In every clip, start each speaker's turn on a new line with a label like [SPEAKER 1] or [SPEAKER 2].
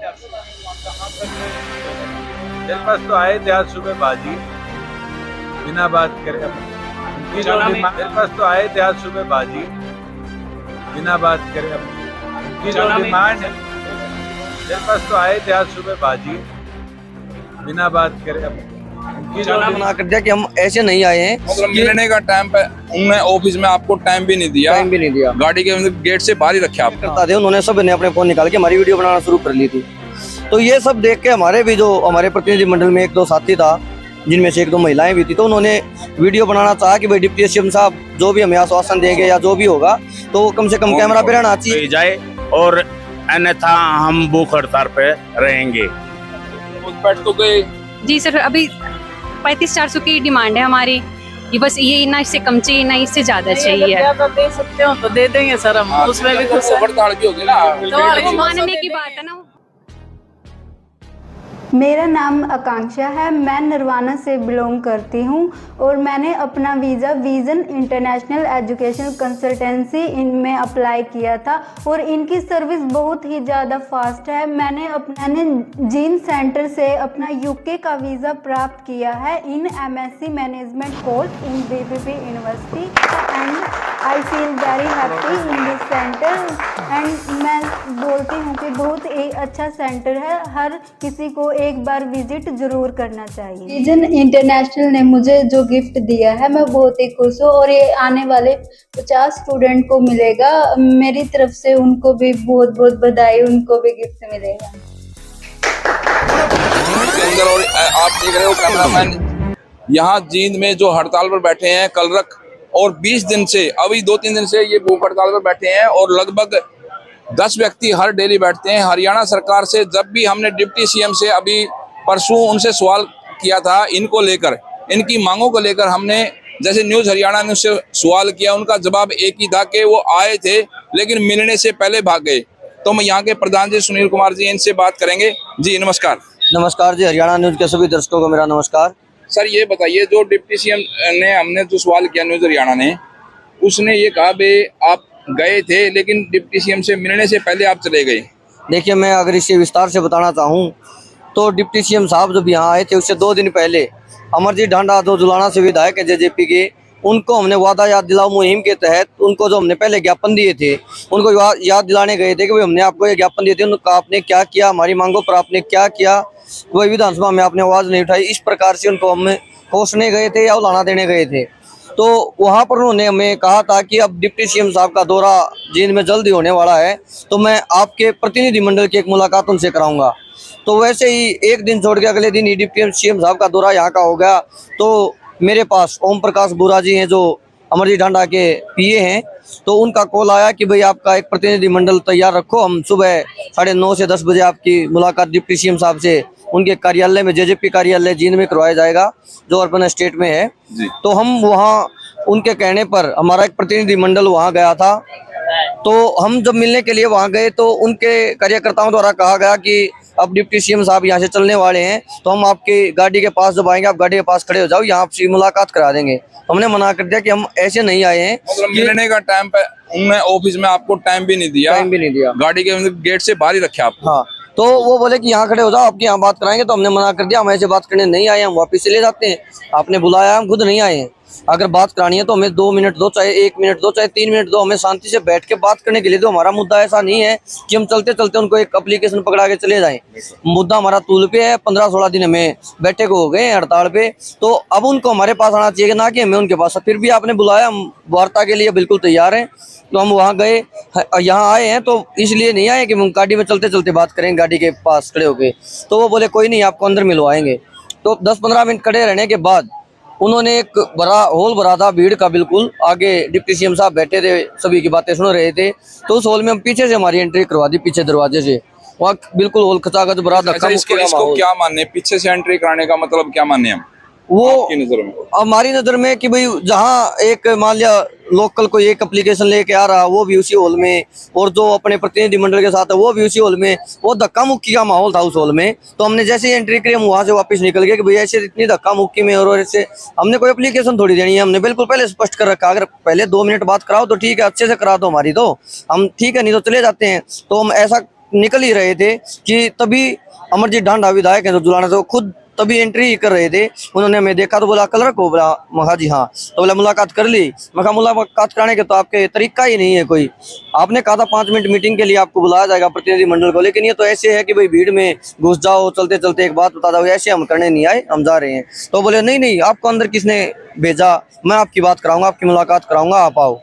[SPEAKER 1] मेरे पास तो आए थे आज सुबह बाजी, बिना बात करे उनकी जो मेरे पास तो आए थे आज सुबह बाजी, बिना बात करे उनकी जो डिमांड है। मेरे पास तो आए थे आज सुबह बाजी, बिना बात करे उनकी जो
[SPEAKER 2] मना कर दिया कि हम ऐसे नहीं आए हैं।
[SPEAKER 3] मतलब मिलने का टाइम पे उन्होंने ऑफिस में आपको टाइम भी नहीं दिया, गाड़ी के गेट से बाहर ही रखे आप
[SPEAKER 2] करता थे। उन्होंने सब ने अपने फोन निकाल के हमारी वीडियो बनाना शुरू कर ली थी। तो ये सब देख के हमारे भी जो हमारे प्रतिनिधि मंडल में एक दो साथी था, जिनमें से एक दो महिलाएं भी थी, तो उन्होंने वीडियो बनाना चाहा कि भाई डिप्टी सीएम साहब जो भी हमें आश्वासन देंगे या जो भी होगा तो कम से कम कैमरा पे रहना चाहिए
[SPEAKER 4] जाए, और अन्यथा हम भूख हड़ताल पे रहेंगे।
[SPEAKER 3] बैठ तो गए
[SPEAKER 5] जी सर, अभी 35-400 की डिमांड है हमारी। ये बस ये ना इससे कम चाहिए ना इससे ज्यादा चाहिए।
[SPEAKER 6] ज्यादा दे सकते हो तो दे देंगे सर हम, उसमें भी कुछ
[SPEAKER 3] हड़ताल भी होगी ना,
[SPEAKER 5] वो मानने की बात है ना।
[SPEAKER 7] मेरा नाम आकांक्षा है, मैं नरवाना से बिलोंग करती हूँ और मैंने अपना visa vision international educational consultancy इनमें अप्लाई किया था और इनकी सर्विस बहुत ही ज़्यादा फास्ट है। मैंने जीन सेंटर से अपना यूके का वीज़ा प्राप्त किया है in MSc management course in BPP university and I feel very happy in this centre and मैं बोलती हूँ कि बहुत ही अच्छा सेंटर है, हर किसी को एक बार विजिट जरूर करना चाहिए। विजन इंटरनेशनल ने मुझे जो गिफ्ट दिया है मैं बहुत ही खुश हूँ और ये आने वाले 50 स्टूडेंट को मिलेगा। मेरी तरफ से उनको भी बहुत बहुत बधाई, उनको भी गिफ्ट मिलेगा।
[SPEAKER 3] और आप देख रहे हो कैमरामैन यहाँ जींद में जो हड़ताल पर बैठे हैं कल रख और 20 दिन से अभी 2-3 दिन से ये भूख हड़ताल पर बैठे हैं और लगभग 10 व्यक्ति हर डेली बैठते हैं। हरियाणा सरकार से जब भी हमने डिप्टी सीएम से अभी परसों उनसे सवाल किया था इनको लेकर, इनकी मांगों को लेकर, हमने जैसे न्यूज़ हरियाणा ने उससे सवाल किया, उनका जवाब एक ही था कि वो आए थे लेकिन मिलने से पहले भाग गए। तो मैं यहाँ के प्रधान जी सुनील कुमार जी इनसे बात करेंगे। जी नमस्कार।
[SPEAKER 2] नमस्कार जी, हरियाणा न्यूज के सभी दर्शकों को मेरा नमस्कार।
[SPEAKER 3] सर ये बताइए, जो डिप्टी सीएम ने हमने जो सवाल किया न्यूज़ हरियाणा ने, उसने ये कहा भाई आप गए थे लेकिन डिप्टी सीएम से मिलने से पहले आप चले गए।
[SPEAKER 2] देखिए, मैं अगर इसे विस्तार से बताना चाहूँ तो डिप्टी सीएम साहब जब यहाँ आए थे उससे 2 दिन पहले अमरजीत ढांडा जो जुलाना से विधायक है जेजेपी के, उनको हमने वादा याद दिलाओ मुहिम के तहत उनको जो हमने पहले ज्ञापन दिए थे उनको याद दिलाने गए थे कि भाई हमने आपको ये ज्ञापन दिए थे, उनका आपने क्या किया, हमारी मांगों पर आपने क्या किया, कोई विधानसभा में आपने आवाज़ नहीं उठाई। इस प्रकार से उनको हम कोसने गए थे या उलाना देने गए थे। तो वहाँ पर उन्होंने हमें कहा था कि अब डिप्टी सीएम साहब का दौरा जींद में जल्दी होने वाला है तो मैं आपके प्रतिनिधि मंडल की एक मुलाकात उनसे कराऊंगा। तो वैसे ही एक दिन छोड़ के अगले दिन ही डिप्टी सीएम साहब का दौरा यहाँ का हो गया। तो मेरे पास ओम प्रकाश बुरा जी हैं जो अमरजीत ढांडा के पीए हैं, तो उनका कॉल आया कि भाई आपका एक प्रतिनिधि मंडल तैयार रखो, हम सुबह 9:30 से 10 बजे आपकी मुलाकात डिप्टी सीएम साहब से उनके कार्यालय में, जेजेपी कार्यालय जींद में करवाया जाएगा जो अर्बन स्टेट में है। तो हम वहाँ उनके कहने पर हमारा एक प्रतिनिधि मंडल वहाँ गया था। तो हम जब मिलने के लिए वहाँ गए तो उनके कार्यकर्ताओं द्वारा कहा गया कि अब डिप्टी सीएम साहब यहाँ से चलने वाले हैं तो हम आपकी गाड़ी के पास जब आएंगे आप गाड़ी के पास खड़े हो जाओ, यहाँ आपसे मुलाकात करा देंगे। हमने मना कर दिया कि हम ऐसे नहीं आए हैं।
[SPEAKER 3] मतलब मिलने का टाइम पे उन्होंने ऑफिस में आपको टाइम भी नहीं दिया, गाड़ी के गेट से बाहर ही रखे आप।
[SPEAKER 2] हाँ, तो वो बोले कि यहाँ खड़े हो जाओ, आपकी यहाँ बात कराएंगे। तो हमने मना कर दिया, हम ऐसे बात करने नहीं आए, हम वापस चले जाते हैं। आपने बुलाया, हम खुद नहीं आए हैं। अगर बात करानी है तो हमें 2 मिनट दो, चाहे 1 मिनट दो, चाहे 3 मिनट दो, हमें शांति से बैठ के बात करने के लिए दो। हमारा मुद्दा ऐसा नहीं है कि हम चलते चलते उनको एक एप्लीकेशन पकड़ा के चले जाएं। मुद्दा हमारा तूल पे है। 15-16 दिन हमें बैठे को हो गए हड़ताल पे, तो अब उनको हमारे पास आना चाहिए ना कि हमें उनके पास। फिर भी आपने बुलाया, हम वार्ता के लिए बिल्कुल तैयार हैं। तो हम वहाँ गए, यहाँ आए हैं तो इसलिए नहीं आए कि हम गाड़ी में चलते चलते बात करें गाड़ी के पास खड़े होके। तो वो बोले कोई नहीं, आपको अंदर मिलवाएंगे। तो 10-15 मिनट खड़े रहने के बाद उन्होंने एक बड़ा हॉल भरा था भीड़ का, बिल्कुल आगे डिप्टी सीएम साहब बैठे थे, सभी की बातें सुन रहे थे। तो उस हॉल में हम पीछे से हमारी एंट्री करवा दी, पीछे दरवाजे से। वहाँ बिल्कुल हॉल खचाखच भरा धक्का।
[SPEAKER 3] इसको क्या मानने, पीछे से एंट्री कराने का मतलब क्या मानने हम
[SPEAKER 2] वो
[SPEAKER 3] नजर में?
[SPEAKER 2] हमारी नजर में कि भाई जहाँ एक मान लिया लोकल कोई एक एप्लीकेशन लेके आ रहा वो भी उसी हॉल में, और जो अपने प्रतिनिधि मंडल के साथ है वो भी उसी हॉल में, वो धक्का मुक्की का माहौल था उस हॉल में। तो हमने जैसे ही एंट्री करी हम वहाँ से वापस निकल गए कि भाई ऐसे इतनी धक्का मुक्की में और ऐसे हमने कोई एप्लीकेशन थोड़ी देनी है। हमने बिल्कुल पहले स्पष्ट कर रखा, अगर पहले 2 मिनट बात कराओ तो ठीक है, अच्छे से करा दो हमारी, तो हम ठीक है, नहीं तो चले जाते हैं। तो हम ऐसा निकल ही रहे थे कि तभी अमरजीत ढांडा विधायक हैं जो जुलाना से, वो खुद तभी एंट्री कर रहे थे। उन्होंने हमें देखा तो बोला कलर को, बोला महा जी हाँ, तो बोला मुलाकात कर ली। मैं कहा मुलाकात कराने के तो आपके तरीका ही नहीं है कोई, आपने कहा था 5 मिनट मीटिंग के लिए आपको बुलाया जाएगा प्रतिनिधि मंडल को, लेकिन ये तो ऐसे है कि भाई भीड़ में घुस जाओ, चलते चलते एक बात बता दो, ऐसे हम करने नहीं आए, हम जा रहे हैं। तो बोले नहीं नहीं, आपको अंदर किसने भेजा, मैं आपकी बात कराऊंगा, आपकी मुलाकात कराऊंगा, आप आओ।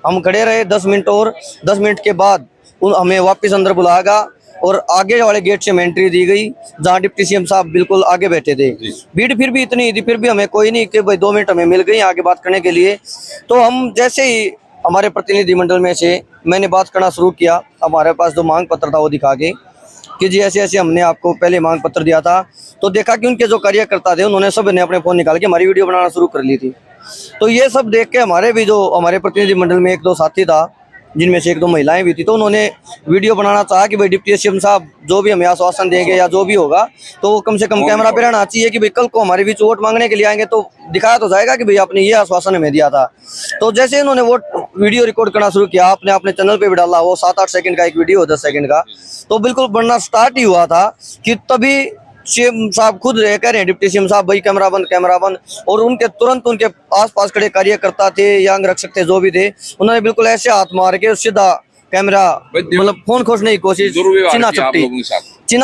[SPEAKER 2] हम खड़े रहे 10 मिनट, और 10 मिनट के बाद हमें वापस अंदर बुलाया और आगे वाले गेट से हमें एंट्री दी गई, जहाँ डिप्टी सीएम साहब बिल्कुल आगे बैठे थे। भीड़ फिर भी इतनी थी, फिर भी हमें कोई नहीं कि भाई 2 मिनट हमें मिल गई आगे बात करने के लिए। तो हम जैसे ही हमारे प्रतिनिधि मंडल में से मैंने बात करना शुरू किया, हमारे पास जो मांग पत्र था वो दिखा के कि जी ऐसे ऐसे हमने आपको पहले मांग पत्र दिया था, तो देखा कि उनके जो कार्यकर्ता थे उन्होंने सब ने अपने फोन निकाल के हमारी वीडियो बनाना शुरू कर ली थी। तो ये सब देख के हमारे भी जो हमारे प्रतिनिधि मंडल में 1-2 साथी था, जिनमें से 1-2 महिलाएं भी थी, तो उन्होंने वीडियो बनाना चाहा कि भाई डिप्टी सीएम साहब जो भी हमें आश्वासन देंगे या जो भी होगा तो वो कम से कम कैमरा पे रहना चाहिए कि भाई कल को हमारे बीच वोट मांगने के लिए आएंगे तो दिखाया तो जाएगा कि भाई आपने ये आश्वासन हमें दिया था। तो जैसे उन्होंने वो वीडियो रिकॉर्ड करना शुरू किया, आपने अपने चैनल पे भी डाला, वो 7-8 सेकंड का एक वीडियो 10 सेकंड का, तो बिल्कुल बनना स्टार्ट ही हुआ था कि तभी सीएम साहब खुद कह रहे हैं, डिप्टी सीएम साहब भाई कैमरा बंद, और उनके तुरंत उनके आसपास खड़े कार्यकर्ता थे या अंगरक्षक थे जो भी थे, उन्होंने बिल्कुल ऐसे हाथ मार के सीधा कैमरा मतलब फोन खोजने की कोशिश, चीना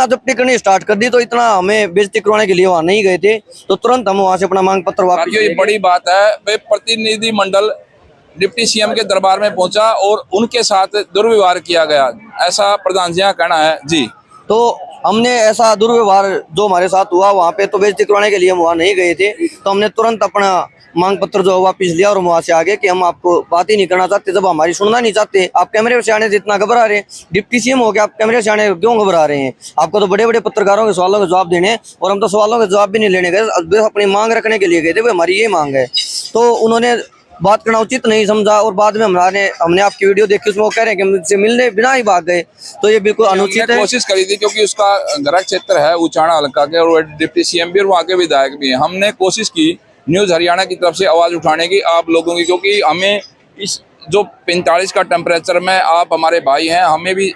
[SPEAKER 2] चपटी करनी स्टार्ट कर दी। तो इतना हमें बेइज्जती करवाने के लिए वहाँ नहीं गए थे, तो तुरंत हम वहाँ से अपना मांग पत्र वापस।
[SPEAKER 3] ये बड़ी बात है, वे प्रतिनिधि मंडल डिप्टी सीएम के दरबार में पहुंचा और उनके साथ दुर्व्यवहार किया गया, ऐसा प्रधान जी का कहना है जी।
[SPEAKER 2] तो हमने ऐसा दुर्व्यवहार जो हमारे साथ हुआ वहाँ पे, तो बेइज्जती करवाने के लिए हम वहाँ नहीं गए थे, तो हमने तुरंत अपना मांग पत्र जो वापस लिया और वहाँ से आगे कि हम आपको बात ही नहीं करना चाहते, जब हमारी सुनना नहीं चाहते, आप कैमरे से आने से इतना घबरा रहे हैं, डिप्टी सीएम हो गया आप कैमरे से आने क्यों घबरा रहे हैं, आपको तो बड़े बड़े पत्रकारों के सवालों के जवाब देने हैं, और हम तो सवालों के जवाब भी नहीं लेने गए, अपनी मांग रखने के लिए गए थे, भाई हमारी ये मांग है। तो उन्होंने बात करना उचित नहीं समझा, और बाद में हमने आपकी वीडियो देखी, उसमें वो कह रहे हैं कि मुझसे मिलने बिना ही भाग गए, तो ये बिल्कुल अनुचित है।
[SPEAKER 3] कोशिश करी थी क्योंकि उसका घर क्षेत्र है उचाना हल्का के, और डिप्टी सीएम भी और वहाँ के विधायक भी हैं। हमने कोशिश की न्यूज हरियाणा की तरफ से आवाज उठाने की आप लोगों की, क्योंकि हमें इस जो 45 का टेम्परेचर में आप हमारे भाई हैं, हमें भी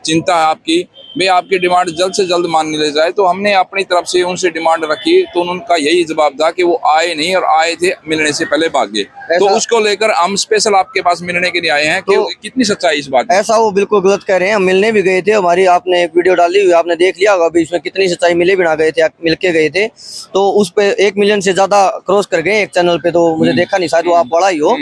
[SPEAKER 3] चिंता है आपकी, भाई आपकी डिमांड जल्द से जल्द मान ली जाए। तो हमने अपनी तरफ से उनसे डिमांड रखी, तो उनका यही जवाब था कि वो आए नहीं, और आए थे मिलने से पहले भाग गए। तो उसको लेकर हम स्पेशल आपके पास मिलने के लिए आए हैं। तो कितनी सच्चाई इस बात में?
[SPEAKER 2] ऐसा वो बिल्कुल गलत कह रहे हैं, हम मिलने भी गए थे, हमारी आपने एक वीडियो डाली हुई, आपने देख लिया होगा, अभी इसमें कितनी सच्चाई, मिले बिना गए थे, मिलके गए थे, तो उस पे 1 मिलियन से ज्यादा क्रॉस कर गए एक चैनल पे, तो मुझे देखा नहीं, शायद वो आप बड़ा ही हो,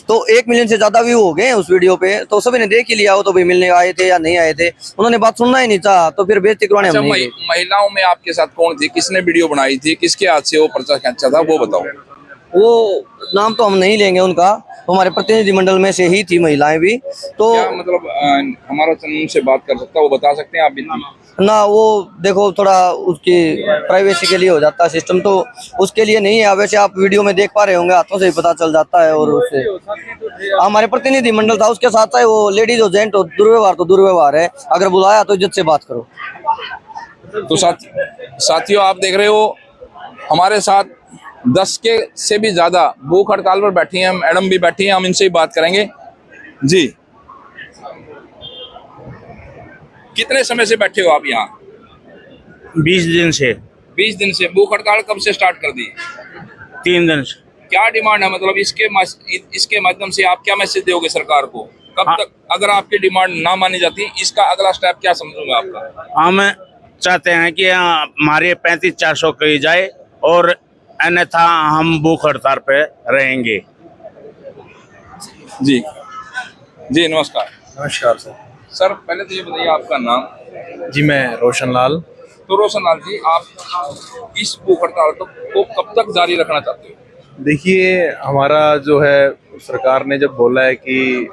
[SPEAKER 2] तो 1 मिलियन से ज्यादा व्यू हो गए उस वीडियो पे, तो सभी ने देख ही लिया हो, तो भाई मिलने आए थे या नहीं आए थे, उन्होंने बात सुनना ही नहीं चाहा, तो फिर बेइज्जती करवाने हम नहीं गए।
[SPEAKER 3] महिलाओं में आपके साथ कौन थी, किसने वीडियो बनाई थी, किसके हाथ से वो पर्चा खींचा था, वो बताओ।
[SPEAKER 2] वो नाम तो हम नहीं लेंगे उनका, हमारे प्रतिनिधि मंडल में से ही थी महिलाएं भी। तो
[SPEAKER 3] क्या मतलब हमारा चैनल से बात कर सकता है, वो बता सकते हैं आप भी?
[SPEAKER 2] ना वो देखो थोड़ा उसकी प्राइवेसी के लिए हो जाता है सिस्टम, तो उसके लिए नहीं है। वैसे आप वीडियो में देख पा रहे होंगे, हाथों से भी पता चल जाता है, और उससे हमारे प्रतिनिधि मंडल था, उसके साथ है वो लेडीज हो जेंट हो, दुर्व्यवहार तो दुर्व्यवहार है, अगर बुलाया तो इज्जत से बात करो।
[SPEAKER 3] तो साथियों आप देख रहे हो हमारे साथ 10 के से भी ज्यादा भूख हड़ताल पर बैठी हैं, मैडम भी बैठी हैं, हम इनसे ही बात करेंगे जी। कितने समय से बैठे हो आप यहाँ?
[SPEAKER 4] 20 दिन से।
[SPEAKER 3] 20 दिन से। भूख हड़ताल कब से स्टार्ट कर दी?
[SPEAKER 4] 3 दिन से।
[SPEAKER 3] क्या डिमांड है, मतलब इसके माध्यम से आप क्या मैसेज दोगे सरकार को? कब तक अगर आपकी डिमांड ना मानी जाती, इसका अगला स्टेप क्या समझूंगा आपका?
[SPEAKER 4] हम चाहते हैं कि हमारे 35-400 की जाए, और अन्यथा हम भूख हड़ताल पे रहेंगे।
[SPEAKER 3] जी जी नमस्कार।
[SPEAKER 8] नमस्कार सर।
[SPEAKER 3] सर पहले तो ये बताइए आपका नाम?
[SPEAKER 8] जी मैं रोशन लाल।
[SPEAKER 3] तो रोशन लाल जी, आप इस भूख हड़ताल को कब तक जारी रखना चाहते हो?
[SPEAKER 8] देखिए हमारा जो है, सरकार ने जब बोला है कि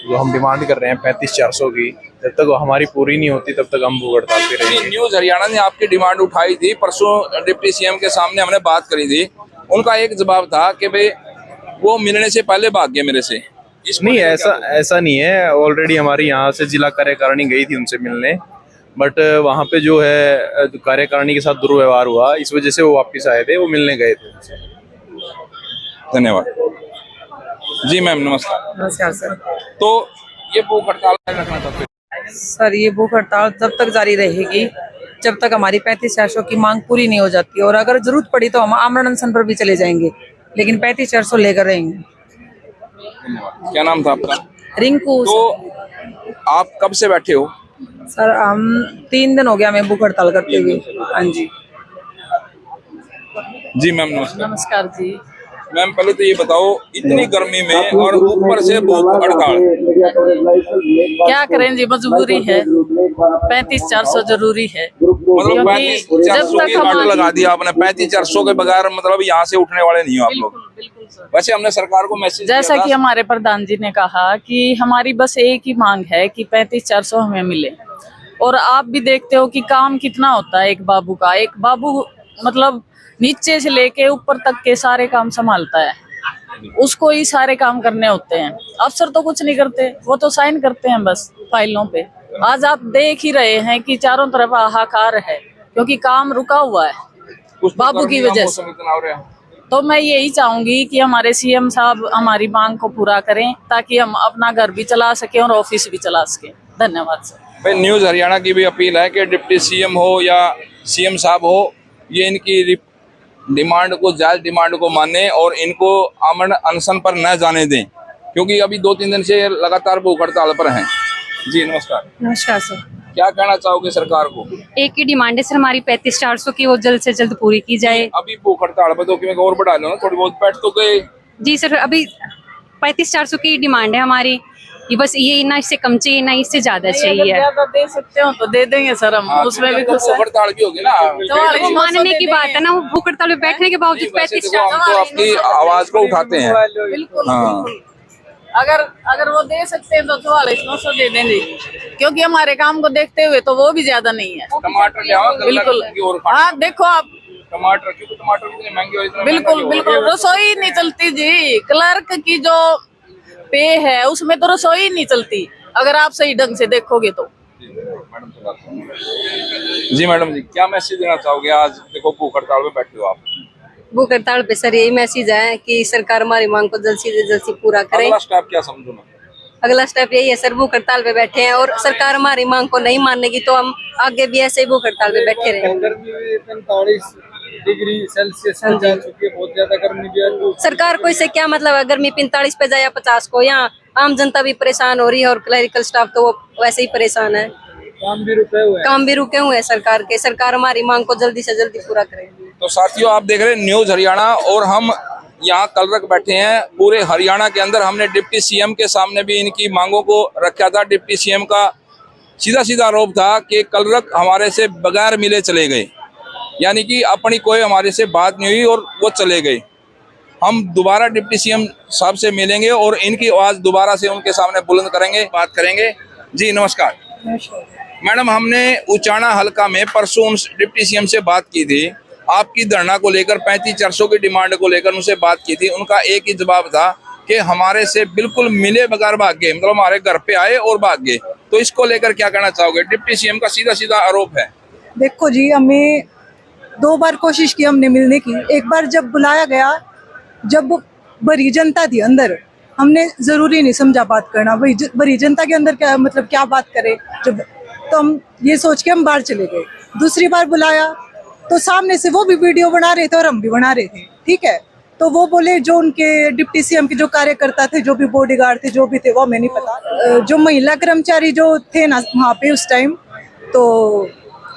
[SPEAKER 8] जो हम डिमांड कर रहे हैं 35-400 की, जब तक वो हमारी पूरी नहीं होती तब तक हम भूख हड़ताल पे रहेंगे।
[SPEAKER 3] न्यूज हरियाणा ने आपकी डिमांड उठाई थी, परसों डिप्टी सीएम के सामने हमने बात करी थी, उनका एक जवाब था कि भाई वो मिलने से पहले भाग गए मेरे से।
[SPEAKER 8] नहीं, ऐसा नहीं है। ऑलरेडी हमारी यहाँ से जिला कार्यकारिणी गई थी उनसे मिलने, बट वहाँ पे जो है कार्यकारिणी के साथ दुर्व्यवहार हुआ, इस वजह से वो वापस आए थे, वो मिलने गए थे।
[SPEAKER 3] धन्यवाद जी मैम। नमस्कार।
[SPEAKER 6] नमस्कार सर।
[SPEAKER 3] तो ये भूख हड़ताल रखना चाहते हैं?
[SPEAKER 6] सर ये भूख हड़ताल तब तक जारी रहेगी जब तक हमारी 35,400 की मांग पूरी नहीं हो जाती, और अगर जरूरत पड़ी तो हम आमरण अनशन पर भी चले जाएंगे, लेकिन 35,400 लेकर रहेंगे।
[SPEAKER 3] क्या नाम था आपका?
[SPEAKER 6] रिंकू।
[SPEAKER 3] तो आप कब से बैठे हो?
[SPEAKER 6] सर हम 3 दिन हो गया हमें भूख हड़ताल करते हुए। हाँ जी।
[SPEAKER 3] जी मैम नमस्कार।
[SPEAKER 6] नमस्कार जी।
[SPEAKER 3] मैम पहले तो ये बताओ, इतनी गर्मी में और ऊपर से भूख हड़ताल,
[SPEAKER 6] क्या करें जी, मजबूरी है। 35,400 जरूरी है,
[SPEAKER 3] मतलब 35,400 की गांठ लगा दिया आपने। 35,400 के बगैर मतलब यहाँ से उठने वाले नहीं हो आप लोग।
[SPEAKER 6] बिल्कुल सर।
[SPEAKER 3] वैसे हमने सरकार को मैसेज
[SPEAKER 6] जैसा कि हमारे प्रधान जी ने कहा कि हमारी बस एक ही मांग है कि 35,400 हमें मिले, और आप भी देखते हो कि काम कितना होता है एक बाबू का। एक बाबू मतलब नीचे से लेके ऊपर तक के सारे काम संभालता है, उसको ही सारे काम करने होते हैं। अफसर तो कुछ नहीं करते, वो तो साइन करते हैं बस फाइलों पे। आज आप देख ही रहे हैं कि चारों तरफ हाहाकार है, क्योंकि काम रुका हुआ है बाबू की वजह से। तो मैं यही चाहूंगी कि हमारे सीएम साहब हमारी मांग को पूरा करें, ताकि हम अपना घर भी चला सके और ऑफिस भी चला सके। धन्यवाद सर।
[SPEAKER 3] भाई न्यूज हरियाणा की भी अपील है कि डिप्टी सीएम हो या सीएम साहब हो, ये इनकी डिमांड को, जायज डिमांड को माने और इनको आमरण अनशन पर न जाने दें, क्योंकि अभी 2-3 दिन से लगातार भूख हड़ताल पर हैं। जी नमस्कार।
[SPEAKER 5] नमस्कार सर।
[SPEAKER 3] क्या कहना चाहोगे सरकार को?
[SPEAKER 5] एक ही डिमांड है सर हमारी 35,400 की, वो जल्द से जल्द पूरी की जाए।
[SPEAKER 3] अभी भूख हड़ताल पर तो कि और बढ़ा लो ना, थोड़ी बहुत बैठ तो गए।
[SPEAKER 5] जी सर, अभी 35,400 की डिमांड है हमारी, ये बस ये ना इससे कम चाहिए ना इससे ज्यादा चाहिए।
[SPEAKER 6] ज्यादा दे सकते हो तो दे देंगे सर हम, उसमें भी खुश हैं।
[SPEAKER 3] हड़ताल भी होगी ना,
[SPEAKER 5] वो मानने की बात है ना, वो भूख हड़ताल में बैठने के बावजूद
[SPEAKER 3] हम
[SPEAKER 5] 35,400
[SPEAKER 3] तो आपकी आवाज को उठाते हैं।
[SPEAKER 6] बिल्कुल
[SPEAKER 3] हाँ।
[SPEAKER 6] बिल्कुल। अगर वो दे सकते हैं तो 4400 दे देंगे, क्योंकि हमारे काम को देखते हुए तो वो भी ज्यादा नहीं है।
[SPEAKER 3] टमाटर ले आओ
[SPEAKER 6] बिल्कुल। हाँ देखो आप,
[SPEAKER 3] टमाटर क्योंकि टमाटर कितने महंगे हो, इतना
[SPEAKER 6] बिल्कुल बिल्कुल। रसोई नहीं चलती जी, क्लर्क की जो पे है उसमें तो रसोई नहीं चलती, अगर आप सही ढंग से देखोगे तो।
[SPEAKER 3] जी मैडम जी, क्या मैसेज देना चाहोगे? आज देखो भूख हड़ताल में बैठे हो आप।
[SPEAKER 9] भूख हड़ताल पे सर यही मैसेज है कि सरकार हमारी मांग को जल्द से जल्द पूरा करे।
[SPEAKER 3] अगला स्टेप क्या समझो मैं?
[SPEAKER 9] अगला स्टेप यही है सर, भूख हड़ताल पे बैठे हैं और सरकार हमारी मांग को नहीं मानेगी तो हम आगे भी ऐसे ही भूख हड़ताल पे बैठे रहेंगे।
[SPEAKER 1] 45 डिग्री सेल्सियस पे जा चुकी है, बहुत ज्यादा गर्मी भी है।
[SPEAKER 9] सरकार को इससे क्या मतलब है, गर्मी 45 पे जाए या 50 को। यहाँ आम जनता भी परेशान हो रही है और क्लरिकल स्टाफ तो वो वैसे ही परेशान है।
[SPEAKER 1] काम भी रुके हुए हैं
[SPEAKER 9] सरकार के। सरकार हमारी मांग को जल्दी से जल्दी पूरा करे।
[SPEAKER 3] तो साथियों आप देख रहे हैं न्यूज हरियाणा, और हम यहाँ कल रख बैठे हैं पूरे हरियाणा के अंदर। हमने डिप्टी सीएम के सामने भी इनकी मांगों को रखा था। डिप्टी सीएम का सीधा सीधा आरोप था कि कल रख हमारे से बगैर मिले चले गए, यानी कि अपनी कोई हमारे से बात नहीं हुई और वो चले गए। हम दोबारा डिप्टी सीएम साहब से मिलेंगे और इनकी आवाज दोबारा से उनके सामने बुलंद करेंगे, बात करेंगे। जी नमस्कार मैडम, हमने उचाना हलका में परसों डिप्टी सीएम से बात की थी, आपकी धरना को लेकर 35,400 की डिमांड को लेकर उनसे बात की थी। उनका एक ही जवाब था कि हमारे से बिल्कुल मिले बगैर भाग गए, मतलब हमारे घर पे आए और भाग गए। तो इसको लेकर क्या कहना चाहोगे? डिप्टी सीएम का सीधा सीधा आरोप है।
[SPEAKER 10] देखो जी, हमें 2 बार कोशिश की हमने मिलने की। एक बार जब बुलाया गया, जब बड़ी जनता थी अंदर, हमने जरूरी नहीं समझा बात करना। बड़ी जनता के अंदर क्या मतलब क्या बात करे, जब तो हम ये सोच के हम बाहर चले गए। दूसरी बार बुलाया तो सामने से वो भी वीडियो बना रहे थे और हम भी बना रहे थे, ठीक है। तो वो बोले जो उनके डिप्टी सीएम के जो कार्यकर्ता थे, जो भी बॉडीगार्ड थे, जो भी थे, वो हमें नहीं पता। जो महिला कर्मचारी जो थे ना वहाँ पे उस टाइम, तो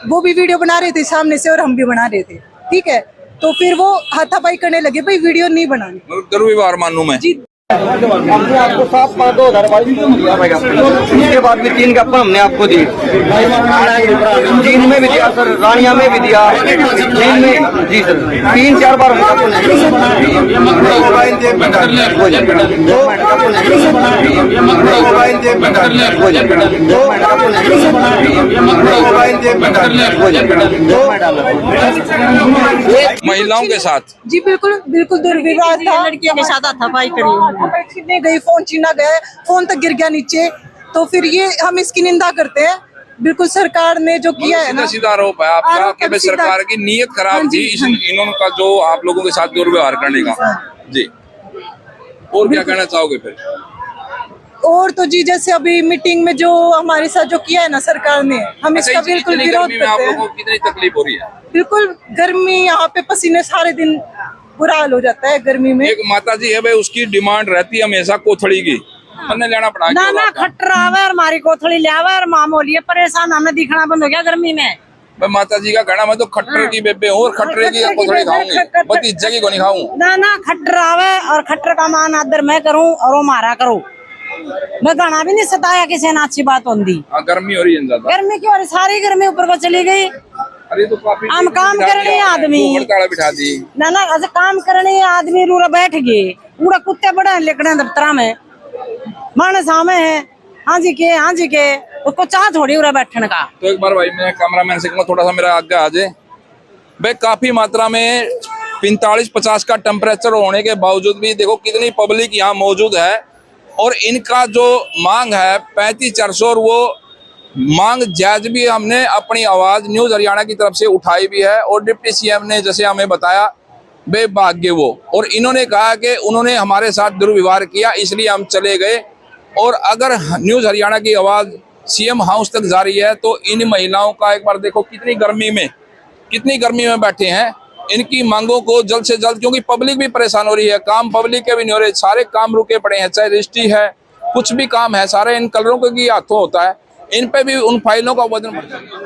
[SPEAKER 10] वो भी वीडियो बना रहे थे सामने से और हम भी बना रहे थे, ठीक है। तो फिर वो हाथापाई करने लगे, भाई वीडियो नहीं बनानी।
[SPEAKER 3] जरूरी बार मानूं मैं
[SPEAKER 10] जी।
[SPEAKER 2] हमने आपको 2022 में दिया, उसके बाद भी 3 ज्ञापन हमने आपको दिए। जींद में भी दिया सर, रानिया में भी दिया, जींद में जी सर 3-4 बार
[SPEAKER 3] महिलाओं के साथ।
[SPEAKER 10] जी बिल्कुल बिल्कुल दुर्व्यवहार था।
[SPEAKER 6] लड़कियों के साथ हाथापाई करी,
[SPEAKER 10] छीनने गई, फोन छीना गया, फोन तक गिर गया नीचे। तो फिर ये हम इसकी निंदा करते हैं। बिल्कुल सरकार ने जो किया है ना,
[SPEAKER 3] सीधा आरोप है आपका कि भाई सरकार की नीयत खराब थी इन्होंने का जो आप लोगों के साथ दुर्व्यवहार करने का। जी, और क्या कहना चाहोगे फिर?
[SPEAKER 10] और तो जी जैसे अभी मीटिंग में जो हमारे साथ जो किया है ना सरकार ने, हम इसका बिल्कुल
[SPEAKER 3] इतनी
[SPEAKER 10] विरोध
[SPEAKER 3] गर्मी में आप
[SPEAKER 10] करते
[SPEAKER 3] लोगों
[SPEAKER 10] हैं।
[SPEAKER 3] को कितनी तकलीफ हो रही है?
[SPEAKER 10] बिल्कुल गर्मी, यहाँ पे पसीने सारे दिन बुरा हाल हो जाता है गर्मी में।
[SPEAKER 3] एक माता जी है भाई, उसकी डिमांड रहती है हमेशा कोथड़ी की, हमने लेना पड़ा
[SPEAKER 11] ना ना खट्टर आवे और हमारी कोथड़ी ले आवे और मामूली है परेशान, हमें दिखना बंद हो गया गर्मी में।
[SPEAKER 3] मैं माता जी का कहना, मैं तो खट्टर की बेबे हूँ और खट्टरे की कोथड़ी खाऊंगी, बस इस जगह को नहीं खाऊं।
[SPEAKER 11] ना ना खट्टर आवे और खट्टर का मान आदर मैं करूं और वो मारा करूं, मैं गाना भी नहीं सताया किसी ने, अच्छी बात होती।
[SPEAKER 3] गर्मी हो रही है ज्यादा,
[SPEAKER 11] गर्मी की और सारी गर्मी ऊपर को चली गई।
[SPEAKER 3] अरे तो काफी
[SPEAKER 11] हम काम करने आदमी
[SPEAKER 3] हड़ताल बिठा दी
[SPEAKER 11] ना ना, ऐसे काम करने आदमी रूरा बैठ गए, पूरा कुत्ते बड़े लेकड़े दफ्तर में मानस हमें है। हाँ जी के उसको चाह थोड़ी उरा बैठने का।
[SPEAKER 3] तो एक बार भाई मैं कैमरामैन से कहूँगा थोड़ा सा मेरा आगे आ जाए भाई। काफी मात्रा में 45-50 का टेम्परेचर होने के बावजूद भी देखो कितनी पब्लिक यहाँ मौजूद है और इनका जो मांग है 35-400 और वो मांग जायज भी हमने अपनी आवाज न्यूज हरियाणा की तरफ से उठाई भी है और डिप्टी सीएम ने जैसे हमें बताया बेभाग्य वो, और इन्होंने कहा कि उन्होंने हमारे साथ दुर्व्यवहार किया इसलिए हम चले गए। और अगर न्यूज हरियाणा की आवाज सीएम हाउस तक जारी है तो इन महिलाओं का एक बार देखो कितनी गर्मी में बैठे हैं, इनकी मांगों को जल्द से जल्द, क्योंकि पब्लिक भी परेशान हो रही है, काम पब्लिक के भी नहीं हो रहे, सारे काम रुके पड़े हैं, चाहे रजिस्ट्री है कुछ भी काम है सारे इन कलरों के ही हाथों होता है, इन पे भी उन फाइलों का वजन बढ़ जाता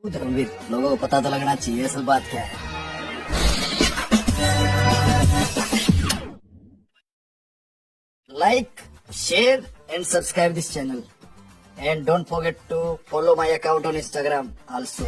[SPEAKER 3] है।
[SPEAKER 2] धर्मवीर लोगों को पता तो लगना चाहिए असल बात क्या है। Like, share and subscribe this channel and don't forget to follow my account on Instagram also.